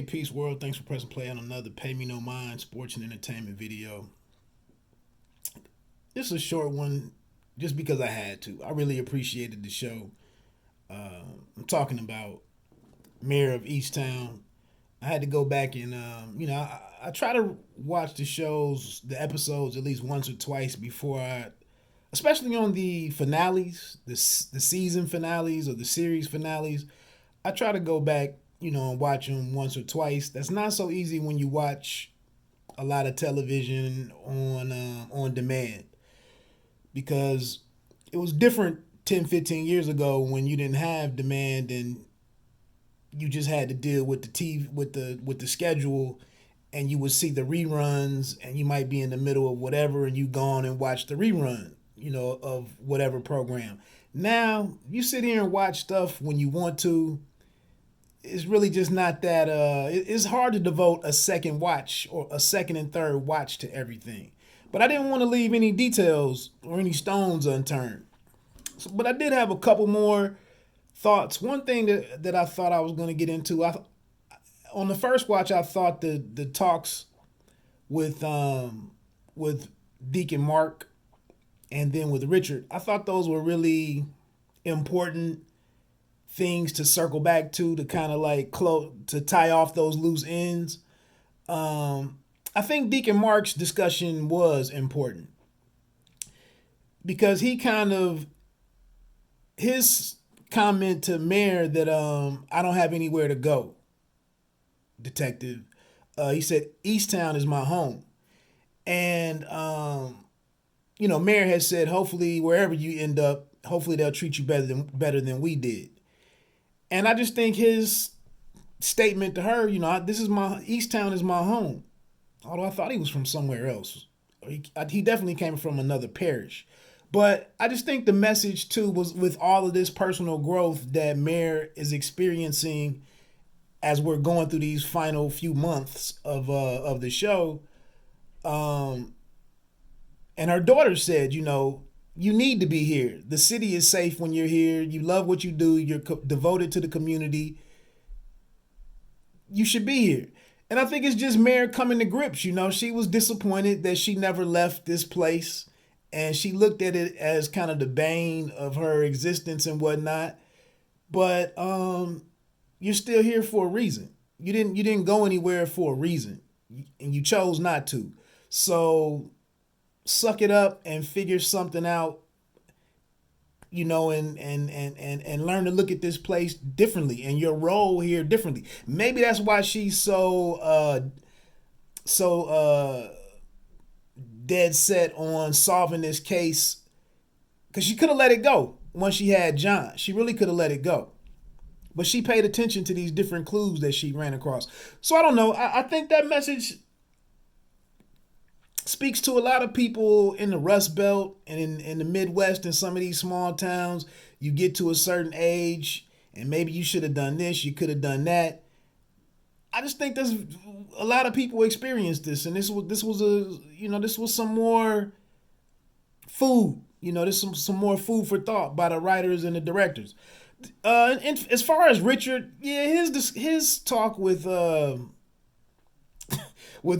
Peace World. Thanks for pressing play on another Pay Me No Mind sports and entertainment video. This is a short one just because I had to. I really appreciated the show. I'm talking about Mayor of Easttown. I had to go back and, I try to watch the episodes at least once or twice before especially on the finales, the season finales or the series finales. I try to go back, and watch them once or twice. That's not so easy when you watch a lot of television on demand because it was different 10, 15 years ago when you didn't have demand and you just had to deal with the TV with the schedule, and you would see the reruns, and you might be in the middle of whatever and you go on and watch the rerun, of whatever program. Now you sit here and watch stuff when you want to. It's really just not that it's hard to devote a second watch or a second and third watch to everything. But I didn't want to leave any details or any stones unturned. But I did have a couple more thoughts. One thing that I thought I was going to get into, on the first watch, I thought the talks with Deacon Mark and then with Richard, I thought those were really important things to circle back to kind of like to tie off those loose ends. I think Deacon Mark's discussion was important because his comment to Mayor that I don't have anywhere to go, detective. He said Easttown is my home, and Mayor has said hopefully wherever you end up, hopefully they'll treat you better than we did. And I just think his statement to her, this is my Easttown is my home. Although I thought he was from somewhere else. He definitely came from another parish. But I just think the message too was with all of this personal growth that Mayor is experiencing as we're going through these final few months of the show. And her daughter said, you need to be here. The city is safe when you're here. You love what you do. You're devoted to the community. You should be here. And I think it's just Mayor coming to grips. She was disappointed that she never left this place. And she looked at it as kind of the bane of her existence and whatnot. But you're still here for a reason. You didn't go anywhere for a reason. And you chose not to. So suck it up and figure something out, and learn to look at this place differently and your role here differently. Maybe that's why she's so dead set on solving this case, because she could have let it go once she had John. She really could have let it go. But she paid attention to these different clues that she ran across. So I don't know. I think that message speaks to a lot of people in the Rust Belt and in the Midwest and some of these small towns. You get to a certain age and maybe you should have done this, you could have done that. I just think there's a lot of people experience this, and this was some more food. This some more food for thought by the writers and the directors. And as far as Richard, yeah, his talk with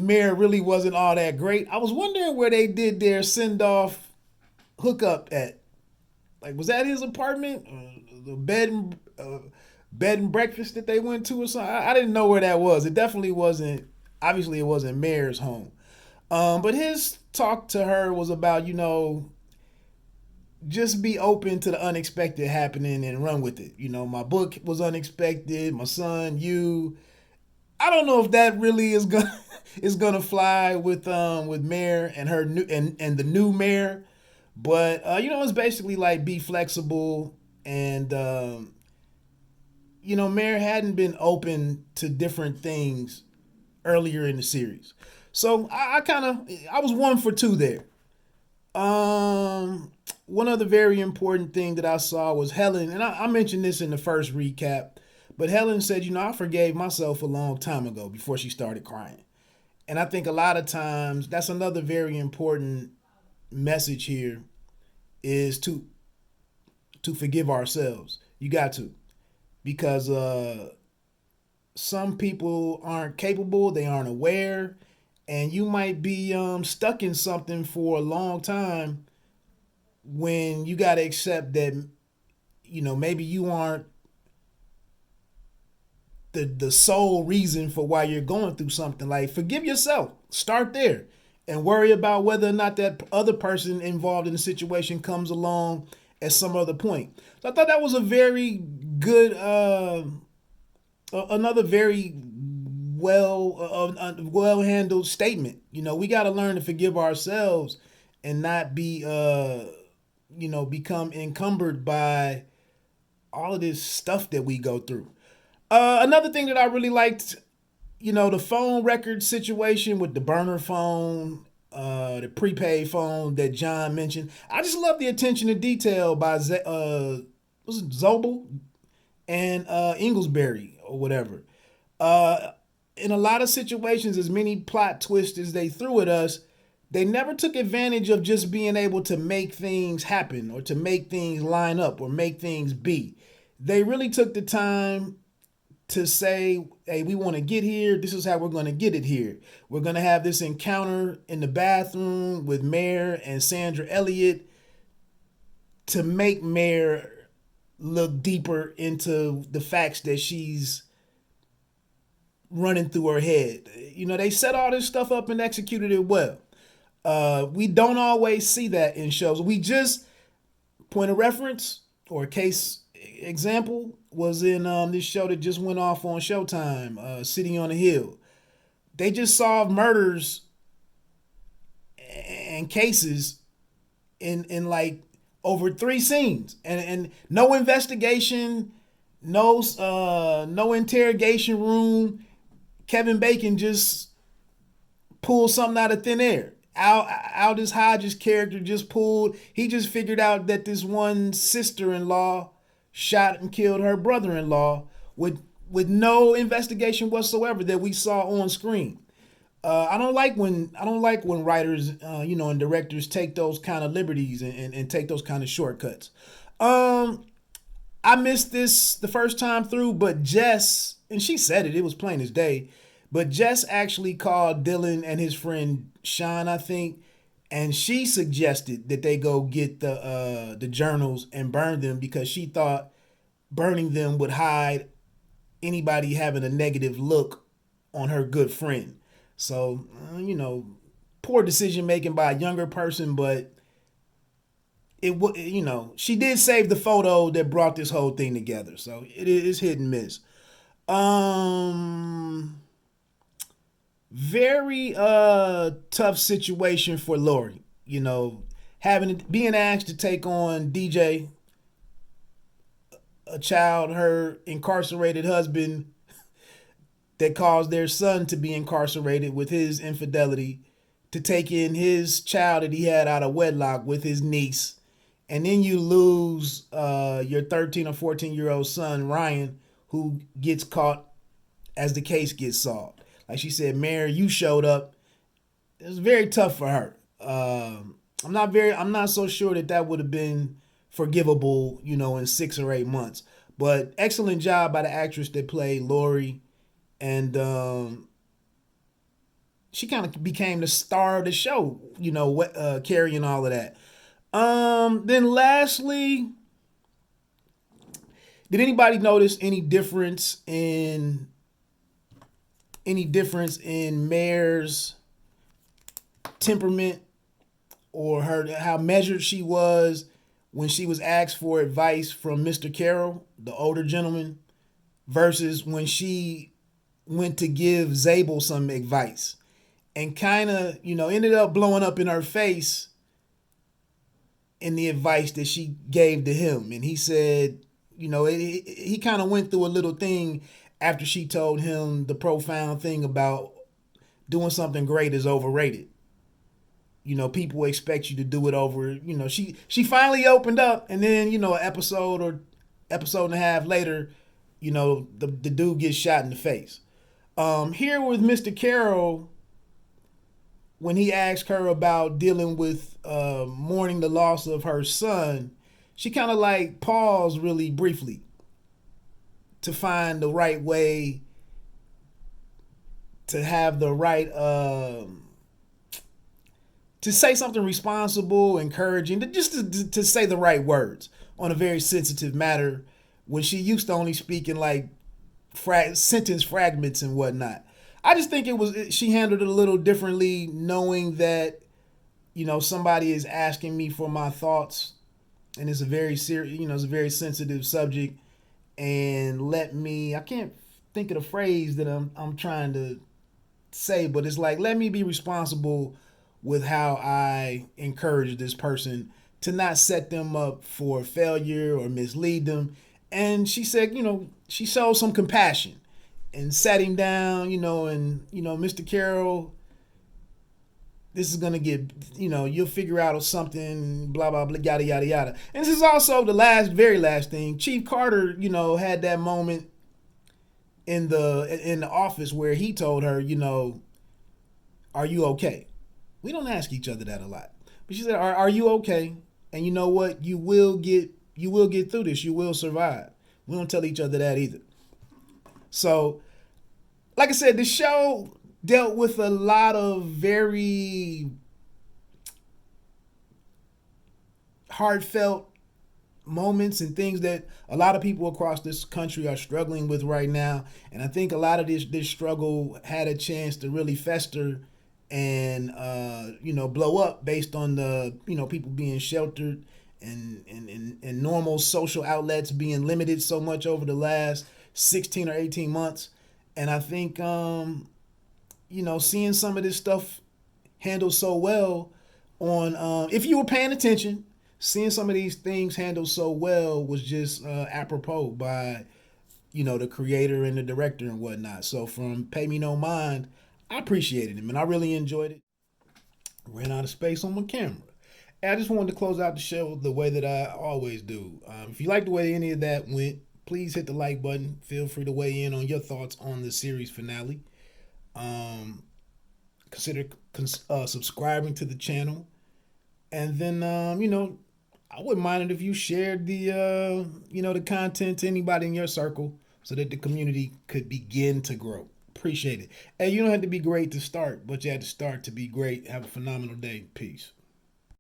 Mayor really wasn't all that great. I was wondering where they did their send-off hookup at. Like, was that his apartment? The bed and breakfast that they went to or something? I didn't know where that was. It definitely wasn't, obviously it wasn't Mayor's home. But his talk to her was about, just be open to the unexpected happening and run with it. My book was unexpected. My son, you. I don't know if that really is gonna fly with Mayor and her new and the new Mayor, but it's basically like be flexible and Mayor hadn't been open to different things earlier in the series, so I was 1 for 2 there. One other very important thing that I saw was Helen, and I mentioned this in the first recap. But Helen said, I forgave myself a long time ago before she started crying. And I think a lot of times that's another very important message here is to forgive ourselves. You got to. Because some people aren't capable, they aren't aware, and you might be stuck in something for a long time when you got to accept that, maybe you aren't the sole reason for why you're going through something. Like, forgive yourself. Start there and worry about whether or not that other person involved in the situation comes along at some other point. So I thought that was a very good, another very well handled statement. We got to learn to forgive ourselves and not be, become encumbered by all of this stuff that we go through. Another thing that I really liked, the phone record situation with the burner phone, the prepaid phone that John mentioned. I just love the attention to detail by was it Zobel and Inglesbury or whatever. In a lot of situations, as many plot twists as they threw at us, they never took advantage of just being able to make things happen or to make things line up or make things be. They really took the time to say, hey, we want to get here. This is how we're going to get it here. We're going to have this encounter in the bathroom with Mare and Sandra Elliott to make Mare look deeper into the facts that she's running through her head. They set all this stuff up and executed it well. We don't always see that in shows. We just, point of reference or case example, was in this show that just went off on Showtime, City on a Hill. They just solved murders and cases in like over 3 scenes, and no investigation, no interrogation room. Kevin Bacon just pulled something out of thin air. Aldous Hodges' character he just figured out that this one sister-in-law shot and killed her brother-in-law with no investigation whatsoever that we saw on screen. I don't like when writers, and directors take those kind of liberties and take those kind of shortcuts. I missed this the first time through, but Jess, and she said it was plain as day, but Jess actually called Dylan and his friend Sean, I think, and she suggested that they go get the journals and burn them because she thought burning them would hide anybody having a negative look on her good friend. So, poor decision making by a younger person, but she did save the photo that brought this whole thing together. So it is hit and miss. Very tough situation for Lori. Being asked to take on DJ, her incarcerated husband that caused their son to be incarcerated with his infidelity, to take in his child that he had out of wedlock with his niece. And then you lose your 13 or 14-year-old son, Ryan, who gets caught as the case gets solved. Like she said, Mare, you showed up. It was very tough for her. I'm not so sure that would have been forgivable, in 6 or 8 months. But excellent job by the actress that played Lori. And she kind of became the star of the show, carrying all of that. Then lastly, did anybody notice any difference in Mare's temperament or how measured she was when she was asked for advice from Mr. Carroll, the older gentleman, versus when she went to give Zabel some advice and kind of, ended up blowing up in her face in the advice that she gave to him. And he said, he kind of went through a little thing after she told him the profound thing about doing something great is overrated. People expect you to do it over, she finally opened up, and then, an episode and a half later, the dude gets shot in the face. Here with Mr. Carroll, when he asked her about dealing with mourning the loss of her son, she kind of like paused really briefly to find the right way to have the right to say something responsible, encouraging, to say the right words on a very sensitive matter when she used to only speak in like sentence fragments and whatnot. I just think she handled it a little differently, knowing that somebody is asking me for my thoughts, and it's a very serious, it's a very sensitive subject, and I can't think of the phrase that I'm trying to say, but it's like, let me be responsible with how I encourage this person to not set them up for failure or mislead them. And she said, she showed some compassion and sat him down, and Mr. Carroll, this is gonna get, you'll figure out something, blah blah blah, yada yada yada. And this is also the very last thing. Chief Carter, had that moment in the office where he told her, are you okay? We don't ask each other that a lot, but she said, are you okay? And you know what? You will get through this. You will survive. We don't tell each other that either. So, like I said, the show dealt with a lot of very heartfelt moments and things that a lot of people across this country are struggling with right now. And I think a lot of this struggle had a chance to really fester and blow up based on the people being sheltered and normal social outlets being limited so much over the last 16 or 18 months. And I think seeing some of this stuff handled so well on if you were paying attention, seeing some of these things handled so well was just apropos by the creator and the director and whatnot. So from Pay Me No Mind, I appreciated him and I really enjoyed it. Ran out of space on my camera. And I just wanted to close out the show the way that I always do. If you like the way any of that went, please hit the like button. Feel free to weigh in on your thoughts on the series finale. Consider subscribing to the channel. And then, I wouldn't mind it if you shared the content to anybody in your circle so that the community could begin to grow. Appreciate it. And you don't have to be great to start, but you have to start to be great. Have a phenomenal day. Peace.